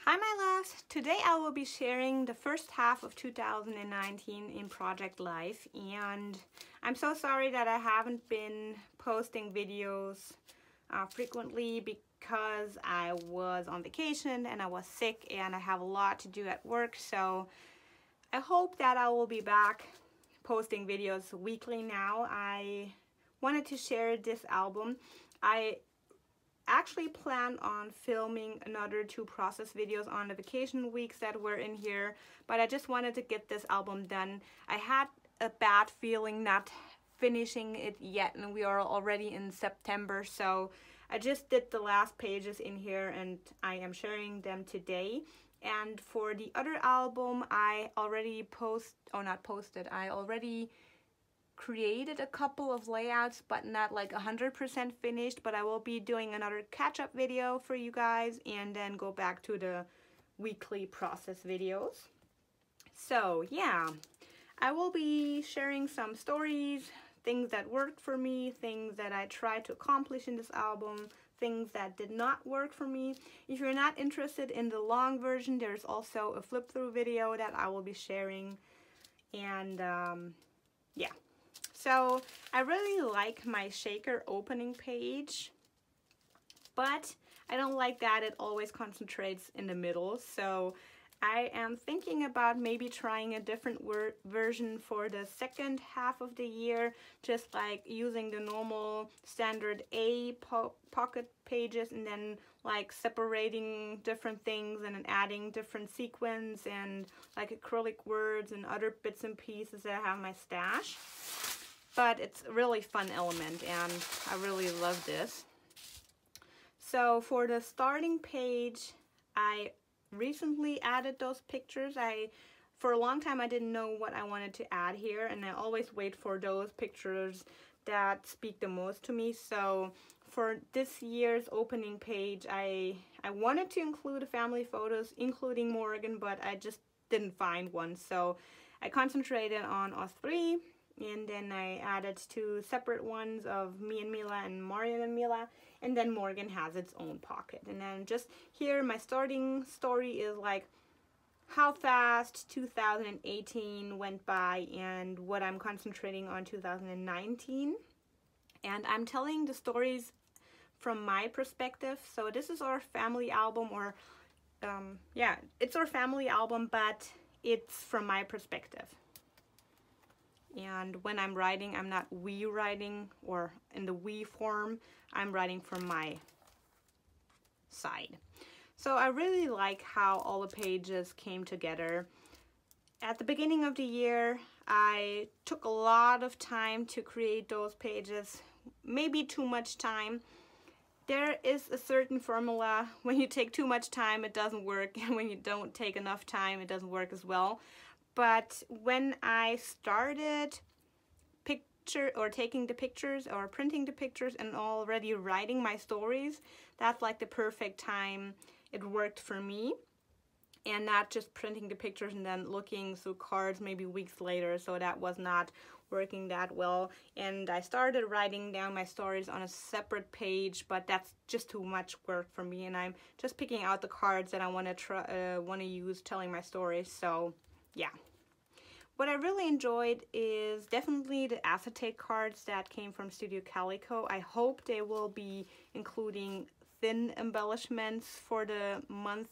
Hi my loves! Today I will be sharing the first half of 2019 in Project Life, and I'm so sorry that I haven't been posting videos frequently because I was on vacation and I was sick and I have a lot to do at work, so I hope that I will be back posting videos weekly now. I wanted to share this album. I actually plan on filming another 2 process videos on the vacation weeks that were in here, but I just wanted to get this album done. I had a bad feeling not finishing it yet, and we are already in September, so I just did the last pages in here and I am sharing them today. And for the other album, I already created a couple of layouts, but not like 100% finished, but I will be doing another catch-up video for you guys and then go back to the weekly process videos. So yeah, I will be sharing some stories, things that worked for me, things that I tried to accomplish in this album, things that did not work for me. If you're not interested in the long version, there's also a flip-through video that I will be sharing. And yeah. So I really like my shaker opening page, but I don't like that it always concentrates in the middle. So I am thinking about maybe trying a different version for the second half of the year, just like using the normal standard A pocket pages and then like separating different things and then adding different sequins and like acrylic words and other bits and pieces that I have in my stash. But it's a really fun element and I really love this. So for the starting page, I recently added those pictures. For a long time I didn't know what I wanted to add here, and I always wait for those pictures that speak the most to me. So for this year's opening page, I wanted to include family photos, including Morgan, but I just didn't find one. So I concentrated on us 3. And then I added 2 separate ones of me and Mila and Marian and Mila, and then Morgan has its own pocket. And then just here, my starting story is like how fast 2018 went by and what I'm concentrating on 2019. And I'm telling the stories from my perspective. So this is our family album, or yeah, it's our family album, but it's from my perspective. And when I'm writing, I'm not we writing or in the we form, I'm writing from my side. So I really like how all the pages came together. At the beginning of the year, I took a lot of time to create those pages, maybe too much time. There is a certain formula. When you take too much time, it doesn't work, and when you don't take enough time, it doesn't work as well. But when I started taking the pictures or printing the pictures and already writing my stories, that's like the perfect time it worked for me, and not just printing the pictures and then looking through cards maybe weeks later. So that was not working that well, and I started writing down my stories on a separate page, but that's just too much work for me, and I'm just picking out the cards that I want to use telling my stories. So yeah. What I really enjoyed is definitely the acetate cards that came from Studio Calico. I hope they will be including thin embellishments for the month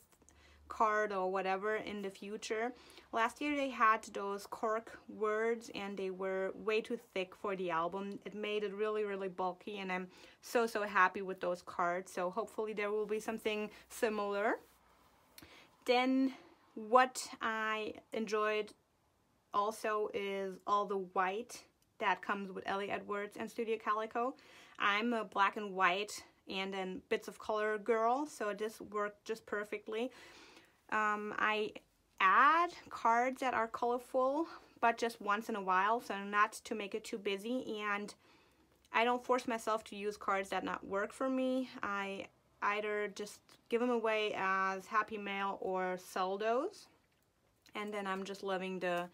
card or whatever in the future. Last year they had those cork words and they were way too thick for the album. It made it really, really bulky, and I'm so happy with those cards. So hopefully there will be something similar. Then what I enjoyed also is all the white that comes with Ellie Edwards and Studio Calico. I'm a black and white and then bits of color girl, so this worked just perfectly. I add cards that are colorful, but just once in a while, so not to make it too busy, and I don't force myself to use cards that not work for me. I either just give them away as happy mail or sell those, and then I'm just loving the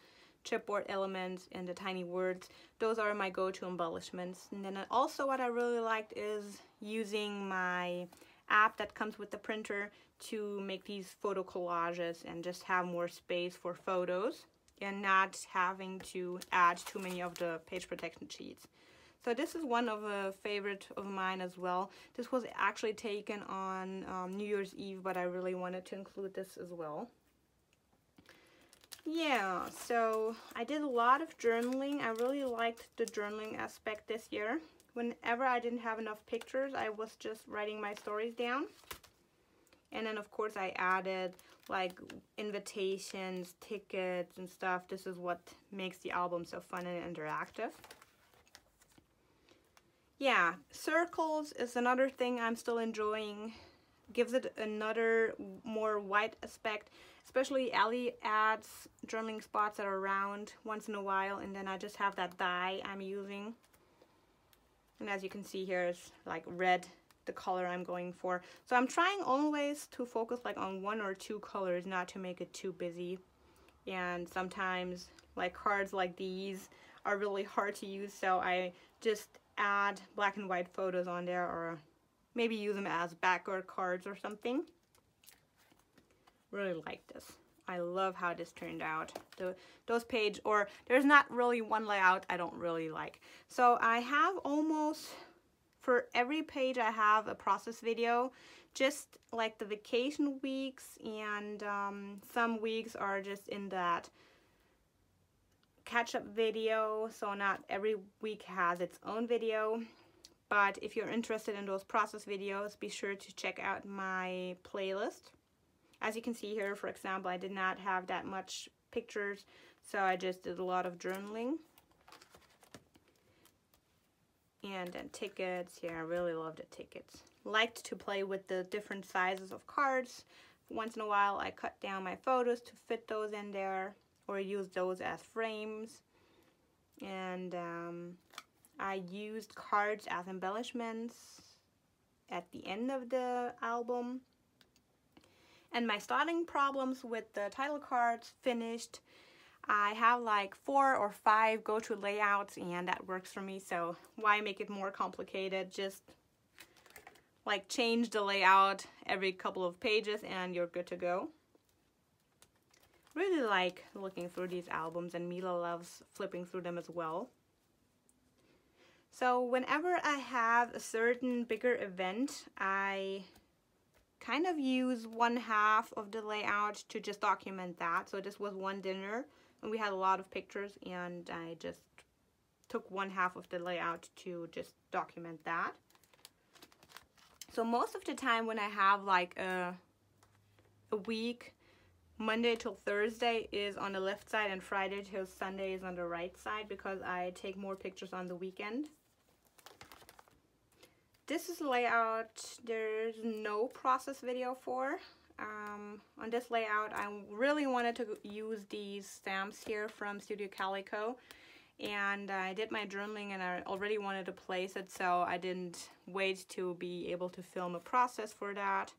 chipboard elements and the tiny words. Those are my go-to embellishments. And then also what I really liked is using my app that comes with the printer to make these photo collages and just have more space for photos and not having to add too many of the page protection sheets. So this is one of a favorite of mine as well. This was actually taken on New Year's Eve, but I really wanted to include this as well. Yeah, so I did a lot of journaling. I really liked the journaling aspect this year. Whenever I didn't have enough pictures, I was just writing my stories down. And then of course I added like invitations, tickets and stuff. This is what makes the album so fun and interactive. Yeah, circles is another thing I'm still enjoying. Gives it another more white aspect. Especially Ellie adds journaling spots that are round once in a while, and then I just have that dye I'm using. And as you can see here, it's like red, the color I'm going for. So I'm trying always to focus like on 1 or 2 colors, not to make it too busy. And sometimes like cards like these are really hard to use, so I just add black and white photos on there, or maybe use them as background cards or something. Really like this. I love how this turned out. Those page, or there's not really one layout I don't really like. So I have almost, for every page I have a process video, just like the vacation weeks, and some weeks are just in that catch-up video, so not every week has its own video. But if you're interested in those process videos, be sure to check out my playlist. As you can see here, for example, I did not have that much pictures, so I just did a lot of journaling. And then tickets. Yeah, I really love the tickets. Liked to play with the different sizes of cards. Once in a while, I cut down my photos to fit those in there, or use those as frames. And I used cards as embellishments at the end of the album. And my starting problems with the title cards finished. I have like 4 or 5 go-to layouts, and that works for me, so why make it more complicated? Just like change the layout every couple of pages and you're good to go. Really like looking through these albums, and Mila loves flipping through them as well. So whenever I have a certain bigger event, I kind of use 1/2 of the layout to just document that. So this was one dinner and we had a lot of pictures, and I just took 1/2 of the layout to just document that. So most of the time when I have like a week, Monday till Thursday is on the left side and Friday till Sunday is on the right side, because I take more pictures on the weekend. This is layout there's no process video for. On this layout, I really wanted to use these stamps here from Studio Calico, and I did my journaling and I already wanted to place it, so I didn't wait to be able to film a process for that.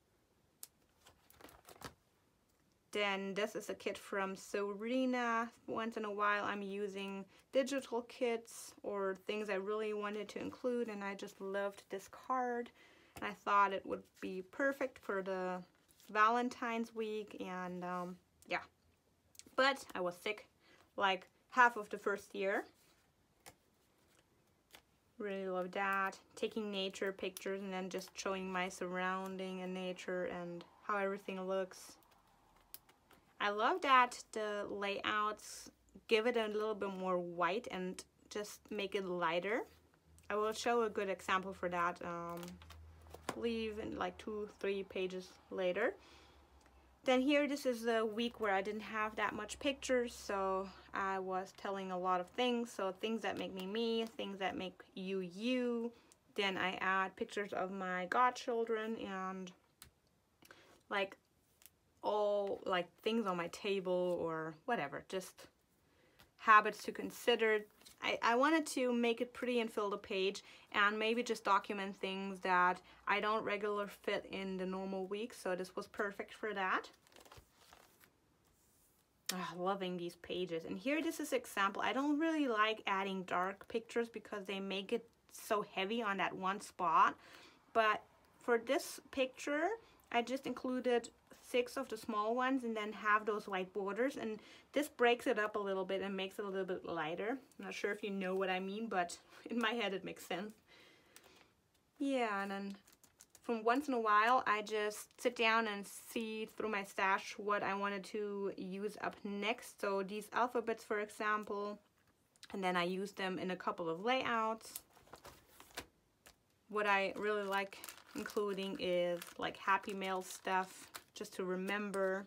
Then this is a kit from Serena. Once in a while I'm using digital kits or things I really wanted to include, and I just loved this card. And I thought it would be perfect for the Valentine's week, and yeah. But I was sick like half of the first year. Really love that. Taking nature pictures and then just showing my surrounding and nature and how everything looks. I love that the layouts give it a little bit more white and just make it lighter. I will show a good example for that, I believe in like 2-3 pages later. Then here, this is a week where I didn't have that much pictures, so I was telling a lot of things. So things that make me me, things that make you you. Then I add pictures of my godchildren and like all like things on my table or whatever, just habits to consider. I wanted to make it pretty and fill the page, and maybe just document things that I don't regularly fit in the normal week, so this was perfect for that. Loving these pages. And here, this is an example. I don't really like adding dark pictures because they make it so heavy on that one spot, but for this picture, I just included 6 of the small ones and then have those white borders, and this breaks it up a little bit and makes it a little bit lighter. I'm not sure if you know what I mean, but in my head it makes sense. Yeah, and then from once in a while I just sit down and see through my stash what I wanted to use up next. So these alphabets, for example, and then I use them in a couple of layouts. What I really like including is like Happy Mail stuff, just to remember.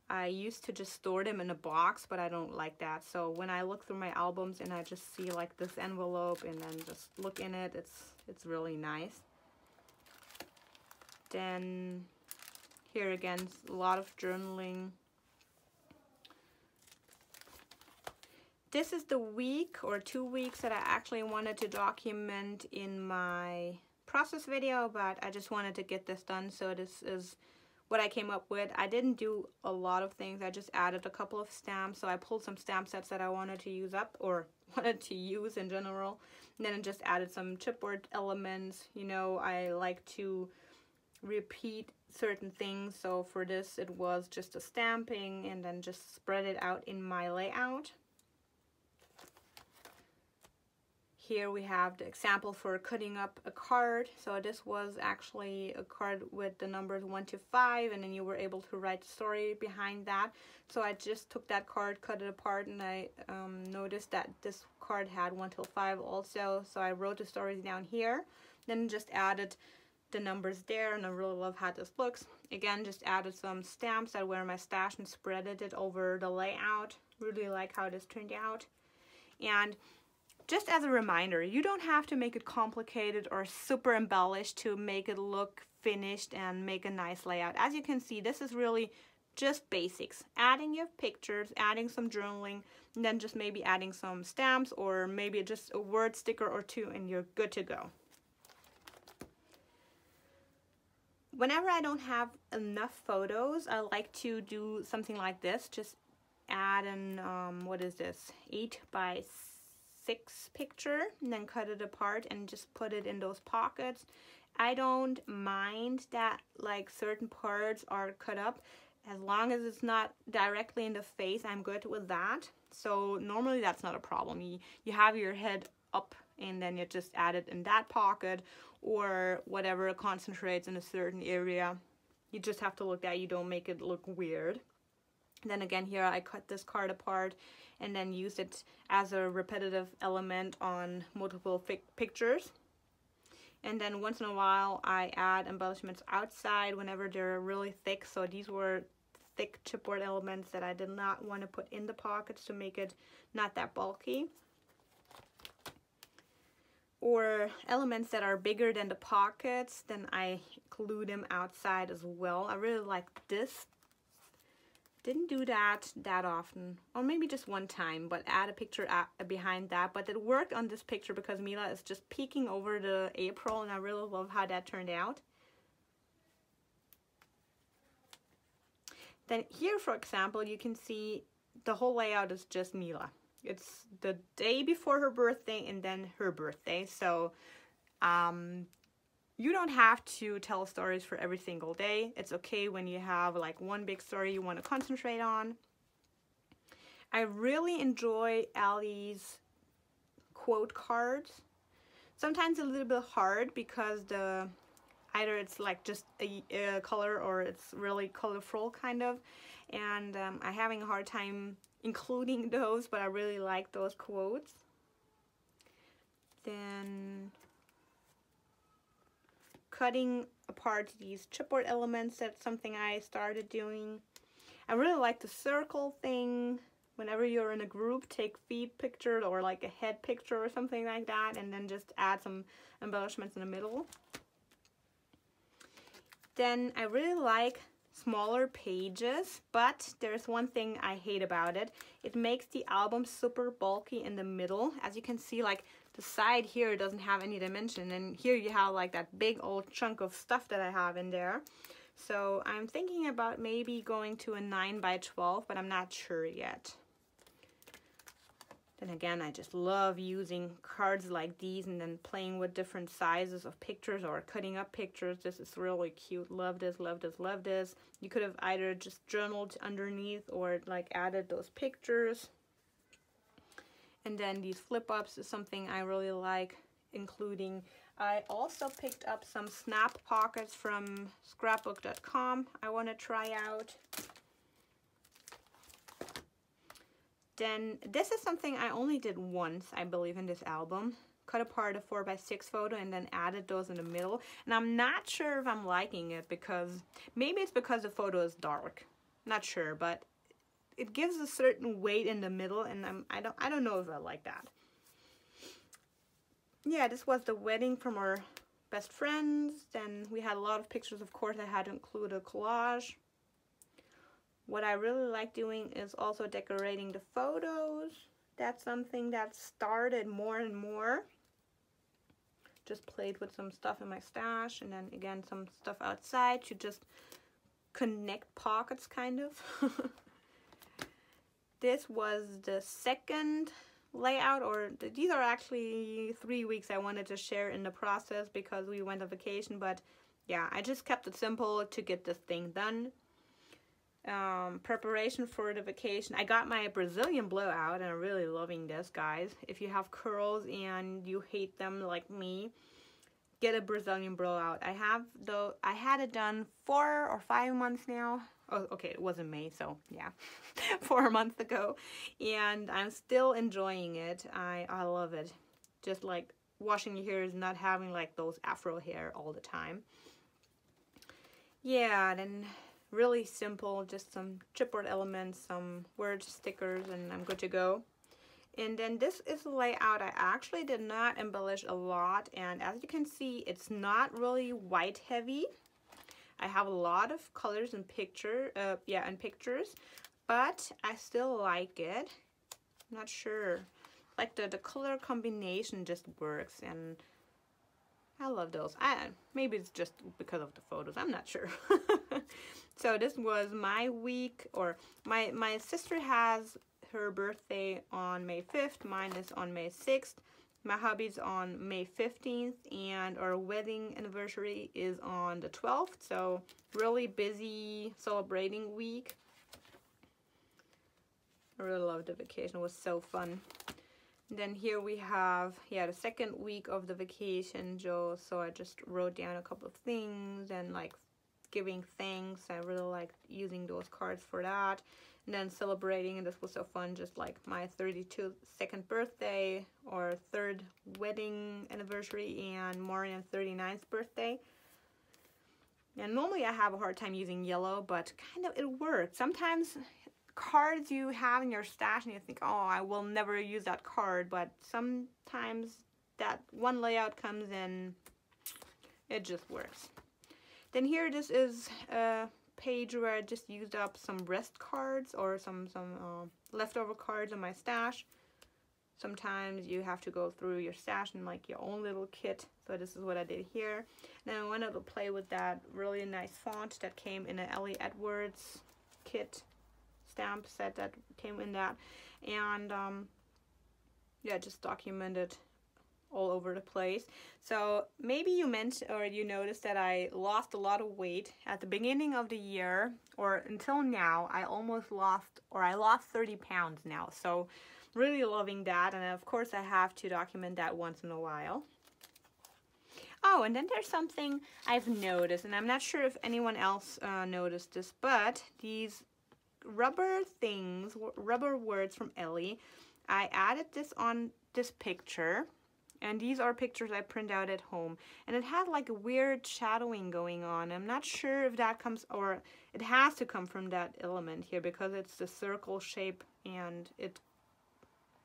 I used to just store them in a box, but I don't like that. So when I look through my albums and I just see like this envelope and then just look in it, it's really nice. Then here again, a lot of journaling. This is the week or 2 weeks that I actually wanted to document in my process video, but I just wanted to get this done, so this is what I came up with. I didn't do a lot of things. I just added a couple of stamps. So I pulled some stamp sets that I wanted to use up, or wanted to use in general, and then I just added some chipboard elements. You know, I like to repeat certain things, so for this it was just a stamping and then just spread it out in my layout. Here we have the example for cutting up a card. So this was actually a card with the numbers 1 to 5, and then you were able to write the story behind that. So I just took that card, cut it apart, and I noticed that this card had 1 till 5 also. So I wrote the stories down here, then just added the numbers there, and I really love how this looks. Again, just added some stamps that were in my stash and spreaded it over the layout. Really like how this turned out. And just as a reminder, you don't have to make it complicated or super embellished to make it look finished and make a nice layout. As you can see, this is really just basics. Adding your pictures, adding some journaling, and then just maybe adding some stamps or maybe just a word sticker or 2, and you're good to go. Whenever I don't have enough photos, I like to do something like this. Just add an, what is this, 8 by 6 picture, and then cut it apart and just put it in those pockets. I don't mind that like certain parts are cut up, as long as it's not directly in the face. I'm good with that. So normally that's not a problem. You have your head up and then you just add it in that pocket, or whatever concentrates in a certain area. You just have to look that you don't make it look weird. Then again, here I cut this card apart and then used it as a repetitive element on multiple pictures. And then once in a while I add embellishments outside whenever they're really thick. So these were thick chipboard elements that I did not want to put in the pockets to make it not that bulky. Or elements that are bigger than the pockets, then I glue them outside as well. I really like this. Didn't do that often, or maybe just one time, but add a picture behind that. But it worked on this picture because Mila is just peeking over the April, and I really love how that turned out. Then here, for example, you can see the whole layout is just Mila. It's the day before her birthday and then her birthday. So you don't have to tell stories for every single day. It's okay when you have like one big story you want to concentrate on. I really enjoy Allie's quote cards. Sometimes a little bit hard because either it's like just a color or it's really colorful kind of. And I'm having a hard time including those, but I really like those quotes. Then cutting apart these chipboard elements, that's something I started doing. I really like the circle thing. Whenever you're in a group, take feet picture or like a head picture or something like that, and then just add some embellishments in the middle. Then I really like smaller pages, but there's one thing I hate about it. It makes the album super bulky in the middle. As you can see, like the side here doesn't have any dimension, and here you have like that big old chunk of stuff that I have in there. So I'm thinking about maybe going to a 9 by 12, but I'm not sure yet. Then again, I just love using cards like these and then playing with different sizes of pictures or cutting up pictures. This is really cute. Love this, love this, love this. You could have either just journaled underneath or like added those pictures. And then these flip ups is something I really like including. I also picked up some snap pockets from scrapbook.com I want to try out. Then this is something I only did once, I believe, in this album. Cut apart a 4x6 photo and then added those in the middle. And I'm not sure if I'm liking it because maybe it's because the photo is dark. Not sure, but it gives a certain weight in the middle, and I don't know if I like that. Yeah, this was the wedding from our best friends. Then we had a lot of pictures. Of course, I had to include a collage. What I really like doing is also decorating the photos. That's something that started more and more. Just played with some stuff in my stash, and then again some stuff outside to just connect pockets, kind of. This was the second layout, or these are actually 3 weeks I wanted to share in the process because we went on vacation, but yeah, I just kept it simple to get this thing done. Preparation for the vacation. I got my Brazilian blowout and I'm really loving this, guys. If you have curls and you hate them like me, get a Brazilian blowout. I had it done 4 or 5 months now. Oh, okay, it was in May, so yeah, 4 months ago, and I'm still enjoying it. I love it. Just like washing your hair is not having like those afro hair all the time. Yeah, then really simple, just some chipboard elements, some word stickers, and I'm good to go. And then this is the layout. I actually did not embellish a lot, and as you can see, it's not really white heavy. I have a lot of colors and pictures, but I still like it. I'm not sure. Like the color combination just works, and I love those. Maybe it's just because of the photos. I'm not sure. So this was my week, or my sister has her birthday on May 5th. Mine is on May 6th. My hubby's on May 15th, and our wedding anniversary is on the 12th. So really busy celebrating week. I really loved the vacation. It was so fun. And then here we have, yeah, the second week of the vacation, Joe. So I just wrote down a couple of things and like giving thanks. I really liked using those cards for that. And then celebrating, and this was so fun, just like my 32nd birthday or 3rd wedding anniversary and Marian's 39th birthday. And normally I have a hard time using yellow, but kind of it works. Sometimes cards you have in your stash and you think, oh, I will never use that card, but sometimes that one layout comes in, it just works. Then here, this is a page where I just used up some rest cards or some leftover cards in my stash. Sometimes you have to go through your stash and like your own little kit. So this is what I did here. Then I wanted to play with that really nice font that came in an Ellie Edwards kit stamp set that came in that. And yeah, just documented all over the place. So maybe you mentioned or you noticed that I lost a lot of weight at the beginning of the year, or until now. I lost 30 pounds now. So really loving that, and of course I have to document that once in a while. Oh, and then there's something I've noticed, and I'm not sure if anyone else noticed this, but these rubber things, rubber words from Ellie, I added this on this picture. And these are pictures I print out at home. And it had like a weird shadowing going on. I'm not sure if that comes, or it has to come from that element here because it's the circle shape and it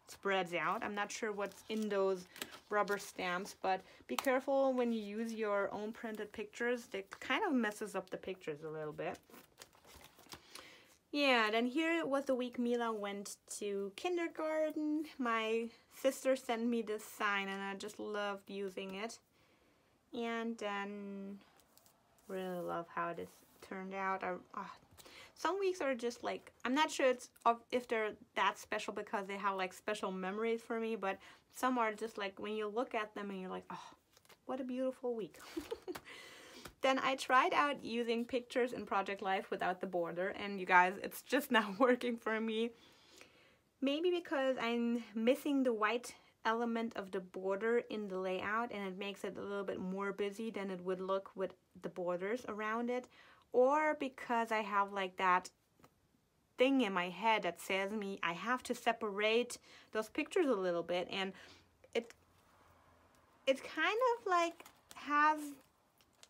spreads out. I'm not sure what's in those rubber stamps, but be careful when you use your own printed pictures. It kind of messes up the pictures a little bit. Yeah, then here was the week Mila went to kindergarten. My sister sent me this sign and I just loved using it. And then really love how this turned out. some weeks are just like, I'm not sure if they're that special because they have like special memories for me, but some are just like when you look at them and you're like, oh, what a beautiful week. Then I tried out using pictures in Project Life without the border, and you guys, it's just not working for me. Maybe because I'm missing the white element of the border in the layout, and it makes it a little bit more busy than it would look with the borders around it, or because I have like that thing in my head that says me I have to separate those pictures a little bit, and it kind of like has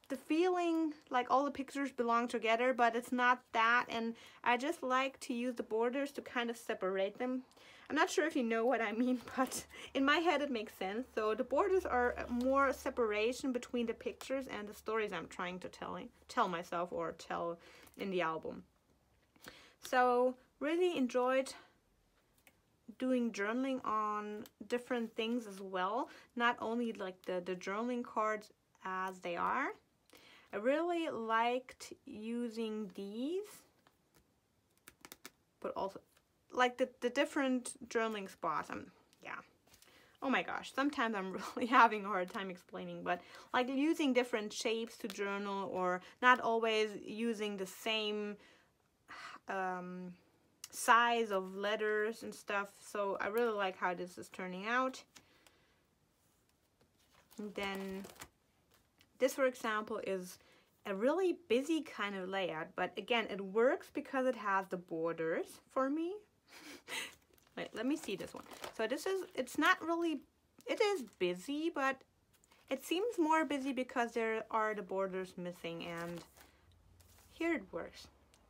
the feeling like all the pictures belong together, but it's not that, and I just like to use the borders to kind of separate them. I'm not sure if you know what I mean, but in my head it makes sense. So the borders are more separation between the pictures and the stories I'm trying to tell myself or tell in the album. So really enjoyed doing journaling on different things as well, not only like the journaling cards as they are. I really liked using these, but also like the different journaling spots. Yeah. Oh my gosh, sometimes I'm really having a hard time explaining, but like using different shapes to journal, or not always using the same size of letters and stuff. So I really like how this is turning out. And then this, for example, is a really busy kind of layout, but again, it works because it has the borders for me. Wait, let me see this one. So this is, it's not really, it is busy, but it seems more busy because there are the borders missing, and here it works.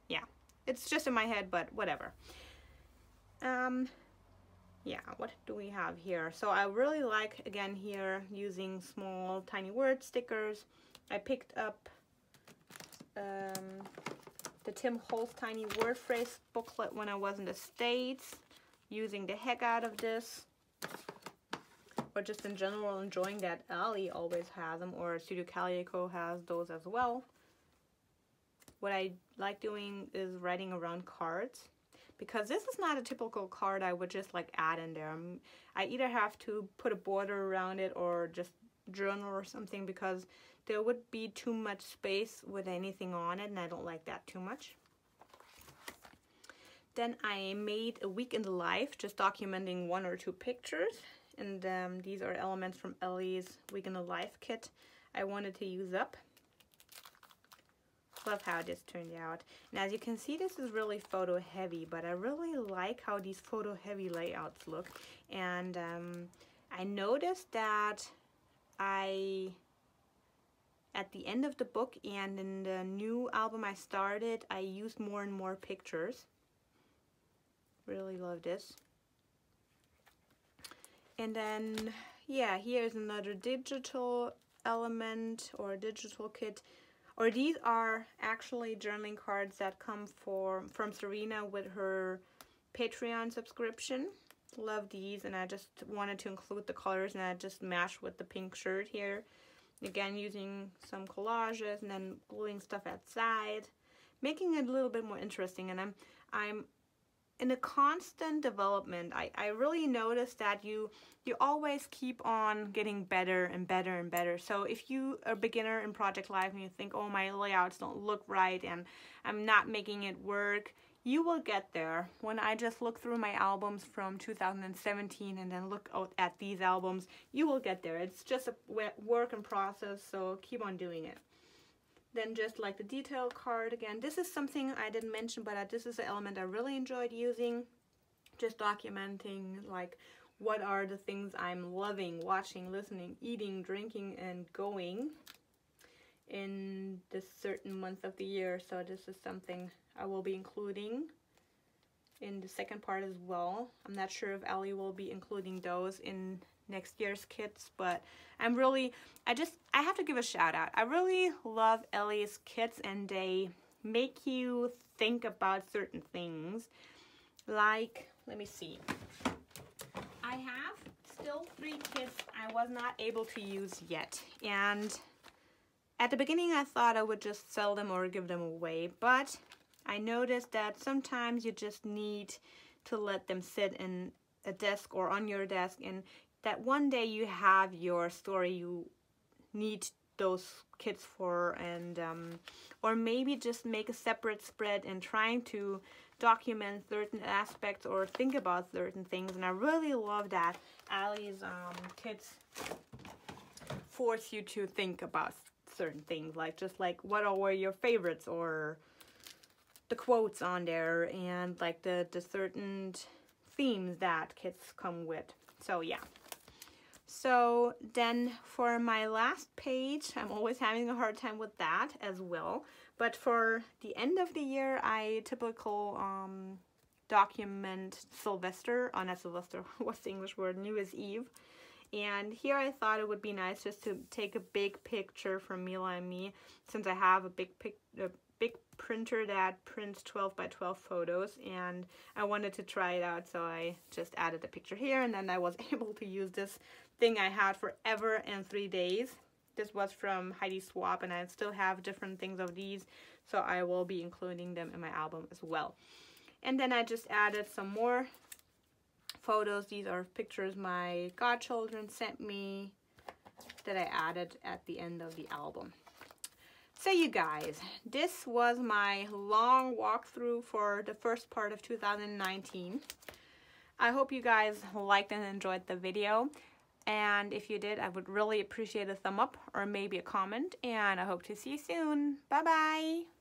Yeah, it's just in my head, but whatever. Yeah, what do we have here? So I really like, again, here using small tiny word stickers. I picked up the Tim Holtz Tiny Word Phrase booklet when I was in the States, using the heck out of this, or just in general enjoying that Ali always has them, or Studio Calico has those as well. What I like doing is writing around cards, because this is not a typical card I would just like add in there. I either have to put a border around it or just journal or something, because there would be too much space with anything on it, and I don't like that too much. Then I made a week in the life, just documenting 1 or 2 pictures, and these are elements from Ellie's Week in the Life kit I wanted to use up. Love how this turned out. And as you can see, this is really photo heavy, but I really like how these photo heavy layouts look. And I noticed that at the end of the book and in the new album I started, I used more and more pictures. Really love this. And then, yeah, here's another digital element or digital kit. Or these are actually journaling cards that come from Serena with her Patreon subscription. Love these, and I just wanted to include the colors, and I just matched with the pink shirt here. Again, using some collages and then gluing stuff outside, making it a little bit more interesting. And I'm in a constant development. I really noticed that you always keep on getting better and better and better. So if you are a beginner in Project Life and you think, oh, my layouts don't look right and I'm not making it work, you will get there. When I just look through my albums from 2017 and then look out at these albums, you will get there. It's just a work in process, so keep on doing it. Then just like the detail card, again, this is something I didn't mention, but this is an element I really enjoyed using. Just documenting like what are the things I'm loving, watching, listening, eating, drinking, and going in this certain month of the year. So this is something I will be including in the second part as well. I'm not sure if Ellie will be including those in next year's kits, but I have to give a shout out. I really love Ellie's kits, and they make you think about certain things. Like, let me see. I have still 3 kits I was not able to use yet, and at the beginning I thought I would just sell them or give them away, but I noticed that sometimes you just need to let them sit in a desk or on your desk, and that one day you have your story you need those kits for, and or maybe just make a separate spread and trying to document certain aspects or think about certain things. And I really love that Allie's kits force you to think about certain things, like just like what were your favorites, or the quotes on there, and like the certain themes that kits come with. So yeah. So then for my last page, I'm always having a hard time with that as well. But for the end of the year, I typical document Sylvester, not Sylvester, what's the English word? New Year's Eve. And here I thought it would be nice just to take a big picture from Mila and me, since I have a big printer that prints 12 by 12 photos, and I wanted to try it out, so I just added a picture here, and then I was able to use this thing I had forever and 3 days. This was from Heidi Swap, and I still have different things of these, so I will be including them in my album as well. And then I just added some more photos. These are pictures my godchildren sent me that I added at the end of the album. So you guys, this was my long walkthrough for the first part of 2019. I hope you guys liked and enjoyed the video. And if you did, I would really appreciate a thumb up or maybe a comment. And I hope to see you soon. Bye-bye.